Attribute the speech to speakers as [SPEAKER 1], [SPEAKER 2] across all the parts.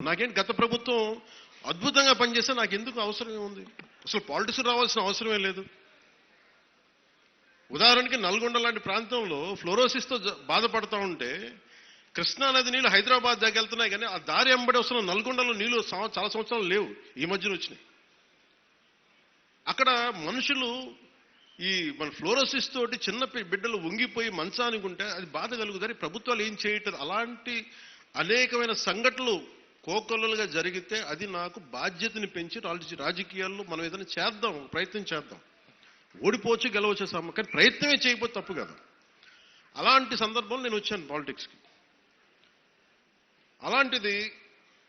[SPEAKER 1] నాకేంటి గత ప్రభుత్వం అద్భుతంగా పనిచేస్తే నాకు ఎందుకు అవసరం ఉంది? అసలు పాలిటిక్స్ రావాల్సిన అవసరమే లేదు. ఉదాహరణకి నల్గొండ లాంటి ప్రాంతంలో ఫ్లోరోసిస్తో బాధపడతా ఉంటే కృష్ణానది నీళ్ళు హైదరాబాద్ దగ్గర వెళ్తున్నాయి, కానీ ఆ దారి ఎంబడి వస్తున్న నల్గొండలో నీళ్లు చాలా సంవత్సరాలు లేవు, ఈ మధ్యన వచ్చినాయి. అక్కడ మనుషులు ఈ మన ఫ్లోరోసిస్ తోటి చిన్న బిడ్డలు వంగిపోయి మంచానికి ఉంటే అది బాధ కలుగుతుంది. ప్రభుత్వాలు ఏం చేయట్లేదు. అలాంటి అనేకమైన సంఘటనలు కోకొల్లలుగా జరిగితే అది నాకు బాధ్యతని పెంచి రాజకీయాల్లో మనం ఏదైనా చేద్దాం, ప్రయత్నం చేద్దాం. ఓడిపోవచ్చు గెలవచ్చు కానీ ప్రయత్నమే చేయకపోతే తప్పు కదా. అలాంటి సందర్భంలో నేను వచ్చాను పాలిటిక్స్కి. అలాంటిది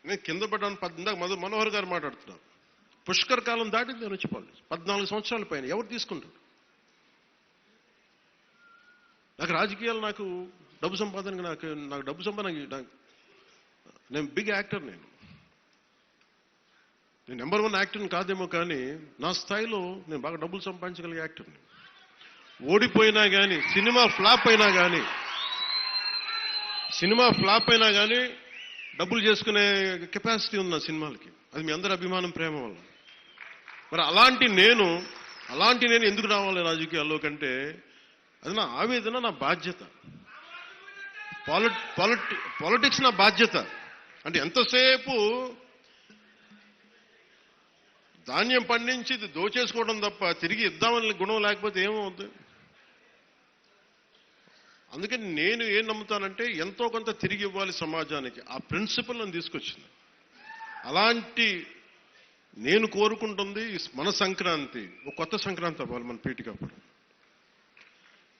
[SPEAKER 1] నేను కింద పడ్డాను. ఇందాక మనోహర్ గారు మాట్లాడుతున్నారు, పుష్కర్ కాలం దాటింది నేను వచ్చి పాలిటిక్స్. 14 సంవత్సరాల పైన ఎవరు తీసుకుంటారు? నాకు రాజకీయాలు, నాకు డబ్బు సంపాదన, నాకు డబ్బు సంపాదన, నేను బిగ్ యాక్టర్. నేను నెంబర్ 1 యాక్టర్ని కాదేమో, కానీ నా స్థాయిలో నేను బాగా డబ్బులు సంపాదించగలిగే యాక్టర్ని. ఓడిపోయినా కానీ, సినిమా ఫ్లాప్ అయినా కానీ డబ్బులు చేసుకునే కెపాసిటీ ఉంది నా సినిమాలకి. అది మీ అందరి అభిమానం, ప్రేమ వల్ల. మరి అలాంటి నేను ఎందుకు రావాలి రాజకీయాల్లో కంటే అది నా ఆవేదన, నా బాధ్యత. పాలిటిక్స్ నా బాధ్యత. అంటే ఎంతసేపు ధాన్యం పండించి దోచేసుకోవడం తప్ప తిరిగి ఇద్దామని గుణం లేకపోతే ఏమవుతుంది? అందుకని నేను ఏం నమ్ముతానంటే ఎంతో కొంత తిరిగి ఇవ్వాలి సమాజానికి. ఆ ప్రిన్సిపల్ నన్ను తీసుకొచ్చింది. అలాంటి నేను కోరుకుంటుంది మన సంక్రాంతి, ఒక కొత్త సంక్రాంతి అవ్వాలి మన పీటికప్పుడు.